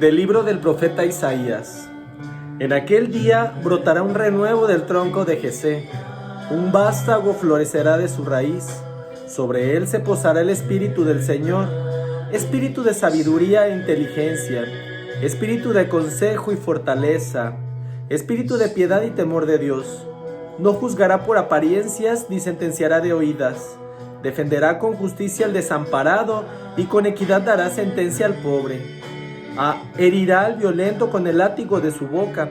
Del libro del profeta Isaías. En aquel día brotará un renuevo del tronco de Jesé, un vástago florecerá de su raíz. Sobre él se posará el espíritu del Señor, espíritu de sabiduría e inteligencia, espíritu de consejo y fortaleza, espíritu de piedad y temor de Dios. No juzgará por apariencias ni sentenciará de oídas. Defenderá con justicia al desamparado y con equidad dará sentencia al pobre. Herirá al violento con el látigo de su boca,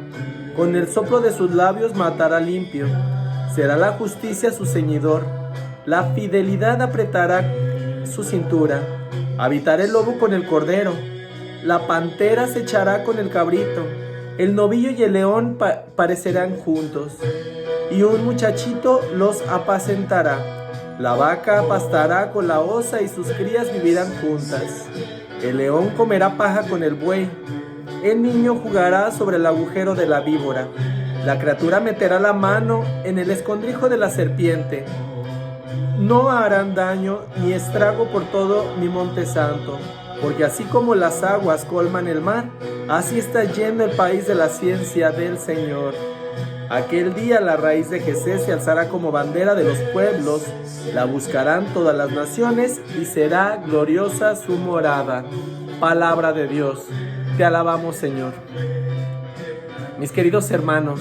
con el soplo de sus labios matará al limpio. Será la justicia su ceñidor, la fidelidad apretará su cintura. Habitará el lobo con el cordero, la pantera se echará con el cabrito, el novillo y el león parecerán juntos, y un muchachito los apacentará. La vaca pastará con la osa y sus crías vivirán juntas. El león comerá paja con el buey, el niño jugará sobre el agujero de la víbora. La criatura meterá la mano en el escondrijo de la serpiente. No harán daño ni estrago por todo mi monte santo, porque así como las aguas colman el mar, así está lleno el país de la ciencia del Señor. Aquel día la raíz de Jesé se alzará como bandera de los pueblos, la buscarán todas las naciones y será gloriosa su morada. Palabra de Dios, te alabamos, Señor. Mis queridos hermanos,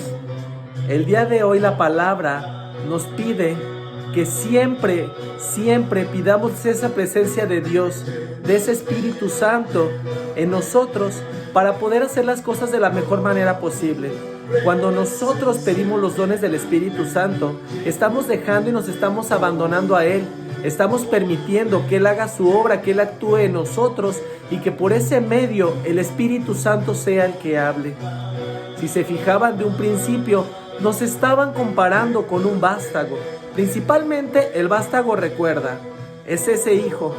el día de hoy la palabra nos pide que siempre pidamos esa presencia de Dios, de ese Espíritu Santo en nosotros para poder hacer las cosas de la mejor manera posible. Cuando nosotros pedimos los dones del Espíritu Santo, estamos dejando y nos estamos abandonando a Él. Estamos permitiendo que Él haga su obra, que Él actúe en nosotros y que por ese medio el Espíritu Santo sea el que hable. Si se fijaban de un principio, nos estaban comparando con un vástago. Principalmente el vástago recuerda, es ese hijo,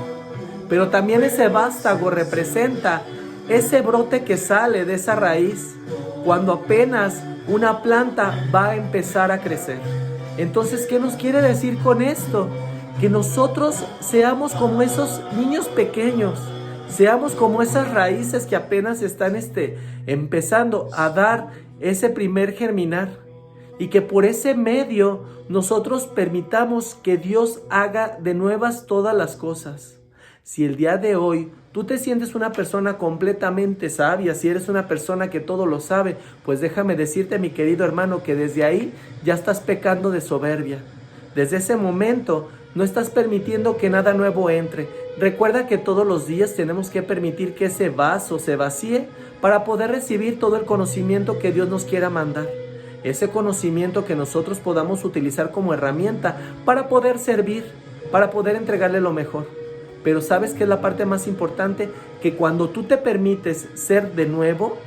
pero también ese vástago representa ese brote que sale de esa raíz cuando apenas una planta va a empezar a crecer. Entonces, ¿qué nos quiere decir con esto? Que nosotros seamos como esos niños pequeños, seamos como esas raíces que apenas están empezando a dar ese primer germinar, y que por ese medio nosotros permitamos que Dios haga de nuevas todas las cosas. Si el día de hoy tú te sientes una persona completamente sabia, si eres una persona que todo lo sabe, pues déjame decirte, mi querido hermano, que desde ahí ya estás pecando de soberbia. Desde ese momento no estás permitiendo que nada nuevo entre. Recuerda que todos los días tenemos que permitir que ese vaso se vacíe para poder recibir todo el conocimiento que Dios nos quiera mandar. Ese conocimiento que nosotros podamos utilizar como herramienta para poder servir, para poder entregarle lo mejor. Pero ¿sabes qué es la parte más importante? Que cuando tú te permites ser de nuevo,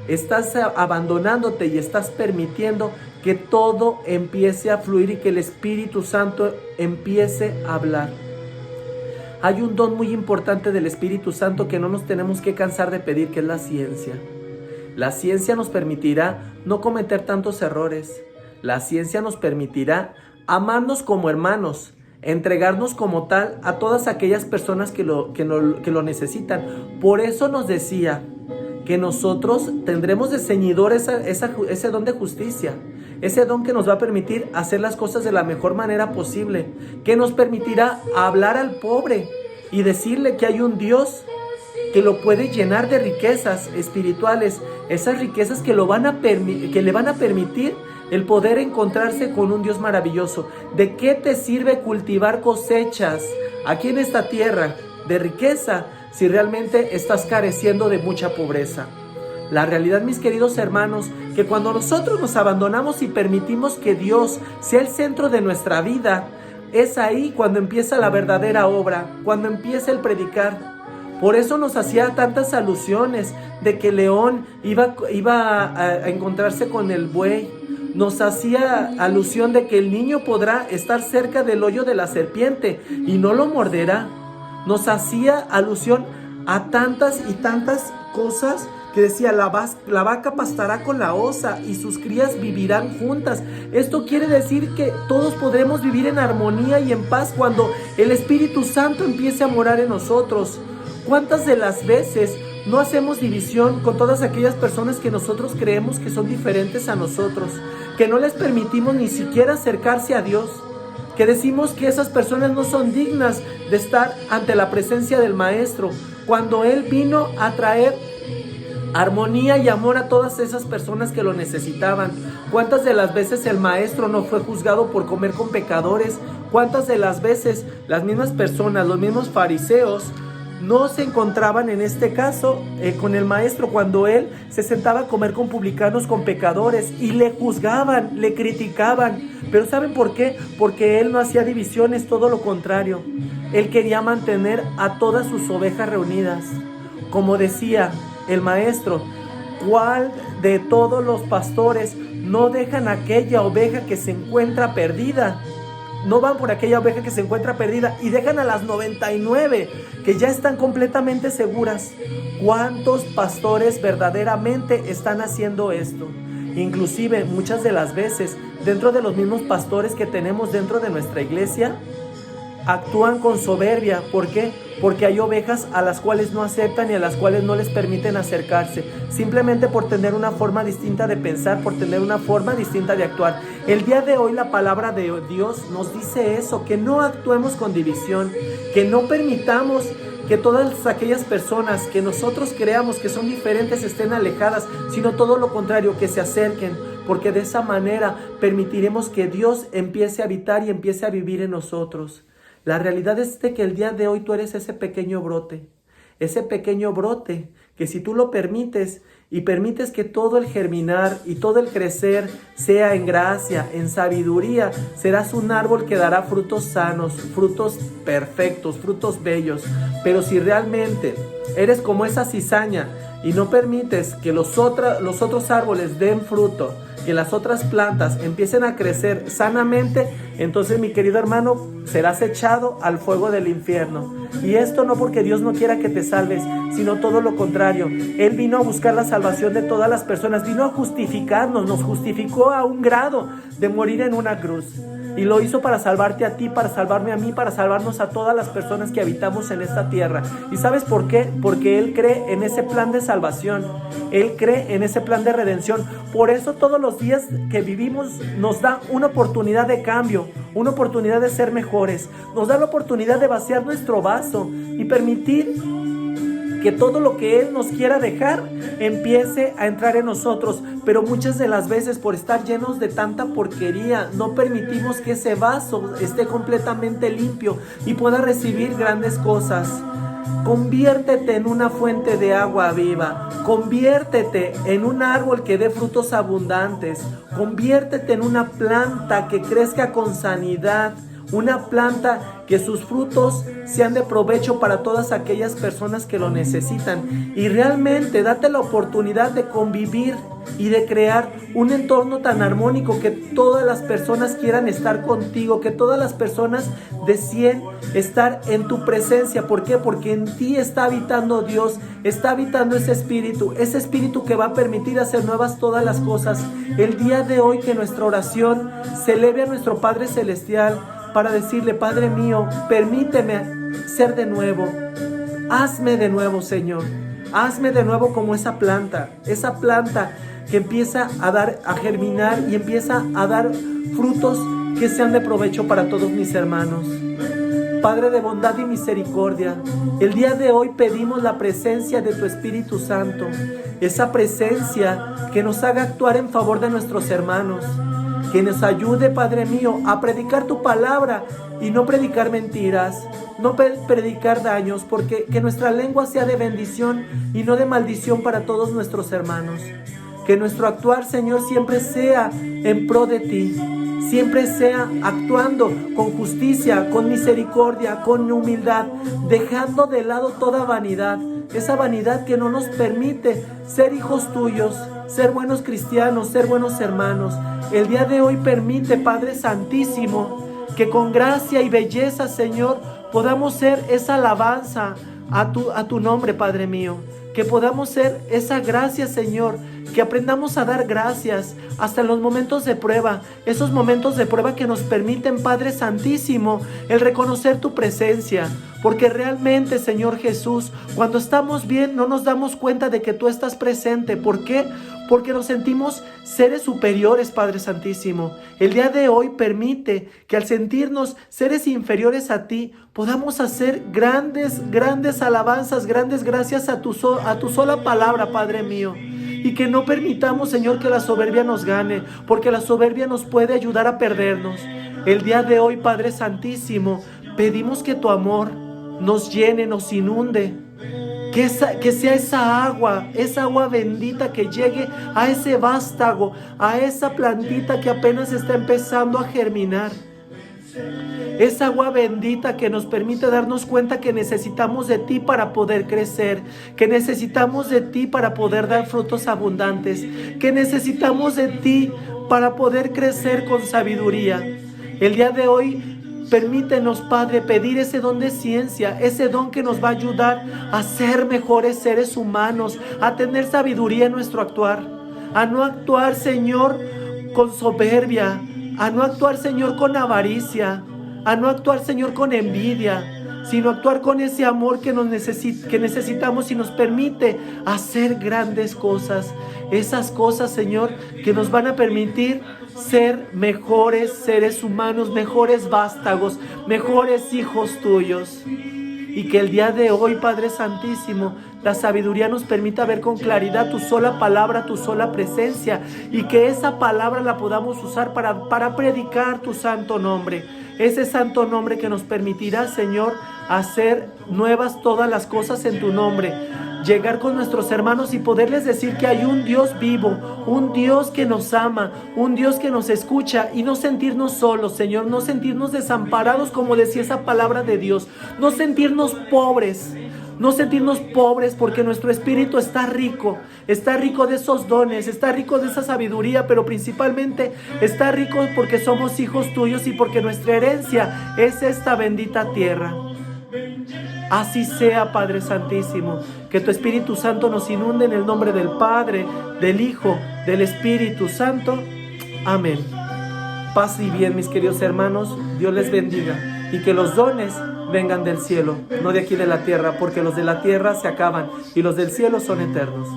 estás abandonándote y estás permitiendo que todo empiece a fluir y que el Espíritu Santo empiece a hablar. Hay un don muy importante del Espíritu Santo que no nos tenemos que cansar de pedir, que es la ciencia. La ciencia nos permitirá no cometer tantos errores. La ciencia nos permitirá amarnos como hermanos, entregarnos como tal a todas aquellas personas que lo necesitan. Por eso nos decía que nosotros tendremos de ceñidor ese don de justicia, ese don que nos va a permitir hacer las cosas de la mejor manera posible, que nos permitirá hablar al pobre y decirle que hay un Dios que lo puede llenar de riquezas espirituales, esas riquezas que le van a permitir el poder encontrarse con un Dios maravilloso. ¿De qué te sirve cultivar cosechas aquí en esta tierra de riqueza si realmente estás careciendo de mucha pobreza? La realidad, mis queridos hermanos, que cuando nosotros nos abandonamos y permitimos que Dios sea el centro de nuestra vida, es ahí cuando empieza la verdadera obra, cuando empieza el predicar. Por eso nos hacía tantas alusiones de que el león iba a encontrarse con el buey. Nos hacía alusión de que el niño podrá estar cerca del hoyo de la serpiente y no lo morderá. Nos hacía alusión a tantas y tantas cosas que decía, la vaca pastará con la osa y sus crías vivirán juntas. Esto quiere decir que todos podremos vivir en armonía y en paz cuando el Espíritu Santo empiece a morar en nosotros. ¿Cuántas de las veces no hacemos división con todas aquellas personas que nosotros creemos que son diferentes a nosotros, que no les permitimos ni siquiera acercarse a Dios, que decimos que esas personas no son dignas de estar ante la presencia del Maestro, cuando Él vino a traer armonía y amor a todas esas personas que lo necesitaban. ¿Cuántas de las veces el Maestro no fue juzgado por comer con pecadores? ¿Cuántas de las veces las mismas personas, los mismos fariseos, no se encontraban en este caso con el Maestro cuando Él se sentaba a comer con publicanos, con pecadores, y le juzgaban, le criticaban? Pero ¿saben por qué? Porque Él no hacía divisiones, todo lo contrario. Él quería mantener a todas sus ovejas reunidas. Como decía el Maestro, ¿cuál de todos los pastores no dejan aquella oveja que se encuentra perdida? No van por aquella oveja que se encuentra perdida y dejan a las 99 que ya están completamente seguras. ¿Cuántos pastores verdaderamente están haciendo esto? Inclusive muchas de las veces dentro de los mismos pastores que tenemos dentro de nuestra iglesia actúan con soberbia. ¿Por qué? Porque hay ovejas a las cuales no aceptan y a las cuales no les permiten acercarse, simplemente por tener una forma distinta de pensar, por tener una forma distinta de actuar. El día de hoy la palabra de Dios nos dice eso, que no actuemos con división, que no permitamos que todas aquellas personas que nosotros creamos que son diferentes estén alejadas, sino todo lo contrario, que se acerquen, porque de esa manera permitiremos que Dios empiece a habitar y empiece a vivir en nosotros. La realidad es de que el día de hoy tú eres ese pequeño brote que si tú lo permites y permites que todo el germinar y todo el crecer sea en gracia, en sabiduría, serás un árbol que dará frutos sanos, frutos perfectos, frutos bellos. Pero si realmente eres como esa cizaña y no permites que los otros árboles den fruto, que las otras plantas empiecen a crecer sanamente, entonces, mi querido hermano, serás echado al fuego del infierno. Y esto no porque Dios no quiera que te salves, sino todo lo contrario. Él vino a buscar la salvación de todas las personas, vino a justificarnos, nos justificó a un grado de morir en una cruz. Y lo hizo para salvarte a ti, para salvarme a mí, para salvarnos a todas las personas que habitamos en esta tierra. ¿Y sabes por qué? Porque Él cree en ese plan de salvación. Él cree en ese plan de redención. Por eso todos los días que vivimos nos da una oportunidad de cambio, una oportunidad de ser mejores. Nos da la oportunidad de vaciar nuestro vaso y permitir que todo lo que Él nos quiera dejar empiece a entrar en nosotros. Pero muchas de las veces, por estar llenos de tanta porquería, no permitimos que ese vaso esté completamente limpio y pueda recibir grandes cosas. Conviértete en una fuente de agua viva. Conviértete en un árbol que dé frutos abundantes. Conviértete en una planta que crezca con sanidad. Una planta que sus frutos sean de provecho para todas aquellas personas que lo necesitan. Y realmente date la oportunidad de convivir y de crear un entorno tan armónico que todas las personas quieran estar contigo, que todas las personas deseen estar en tu presencia. ¿Por qué? Porque en ti está habitando Dios, está habitando ese espíritu que va a permitir hacer nuevas todas las cosas. El día de hoy que nuestra oración se eleve a nuestro Padre Celestial, para decirle: Padre mío, permíteme ser de nuevo. Hazme de nuevo, Señor. Hazme de nuevo como esa planta que empieza a germinar y empieza a dar frutos que sean de provecho para todos mis hermanos. Padre de bondad y misericordia, el día de hoy pedimos la presencia de tu Espíritu Santo, esa presencia que nos haga actuar en favor de nuestros hermanos, que nos ayude, Padre mío, a predicar tu palabra y no predicar mentiras, no predicar daños, porque que nuestra lengua sea de bendición y no de maldición para todos nuestros hermanos. Que nuestro actuar, Señor, siempre sea en pro de ti, siempre sea actuando con justicia, con misericordia, con humildad, dejando de lado toda vanidad, esa vanidad que no nos permite ser hijos tuyos, ser buenos cristianos, ser buenos hermanos. El día de hoy permite, Padre Santísimo, que con gracia y belleza, Señor, podamos ser esa alabanza a tu nombre, Padre mío. Que podamos ser esa gracia, Señor, que aprendamos a dar gracias hasta en los momentos de prueba, esos momentos de prueba que nos permiten, Padre Santísimo, el reconocer tu presencia, porque realmente, Señor Jesús, cuando estamos bien no nos damos cuenta de que tú estás presente. ¿Por qué? Porque nos sentimos seres superiores, Padre Santísimo. El día de hoy permite que al sentirnos seres inferiores a ti, podamos hacer grandes alabanzas, grandes gracias a tu sola palabra, Padre mío. Y que no permitamos, Señor, que la soberbia nos gane, porque la soberbia nos puede ayudar a perdernos. El día de hoy, Padre Santísimo, pedimos que tu amor nos llene, nos inunde. Que sea esa agua bendita que llegue a ese vástago, a esa plantita que apenas está empezando a germinar. Esa agua bendita que nos permite darnos cuenta que necesitamos de ti para poder crecer, que necesitamos de ti para poder dar frutos abundantes, que necesitamos de ti para poder crecer con sabiduría. El día de hoy, permítenos, Padre, pedir ese don de ciencia, ese don que nos va a ayudar a ser mejores seres humanos, a tener sabiduría en nuestro actuar, a no actuar, Señor, con soberbia, a no actuar, Señor, con avaricia, a no actuar, Señor, con envidia, sino actuar con ese amor que necesitamos y nos permite hacer grandes cosas. Esas cosas, Señor, que nos van a permitir ser mejores seres humanos, mejores vástagos, mejores hijos tuyos. Y que el día de hoy, Padre Santísimo, la sabiduría nos permita ver con claridad tu sola palabra, tu sola presencia, y que esa palabra la podamos usar para predicar tu santo nombre. Ese santo nombre que nos permitirá, Señor, hacer nuevas todas las cosas en tu nombre. Llegar con nuestros hermanos y poderles decir que hay un Dios vivo, un Dios que nos ama, un Dios que nos escucha, y no sentirnos solos, Señor, no sentirnos desamparados, como decía esa palabra de Dios, no sentirnos pobres porque nuestro espíritu está rico de esos dones, está rico de esa sabiduría, pero principalmente está rico porque somos hijos tuyos y porque nuestra herencia es esta bendita tierra. Así sea, Padre Santísimo, que tu Espíritu Santo nos inunde en el nombre del Padre, del Hijo, del Espíritu Santo. Amén. Paz y bien, mis queridos hermanos, Dios les bendiga, y que los dones vengan del cielo, no de aquí de la tierra, porque los de la tierra se acaban y los del cielo son eternos.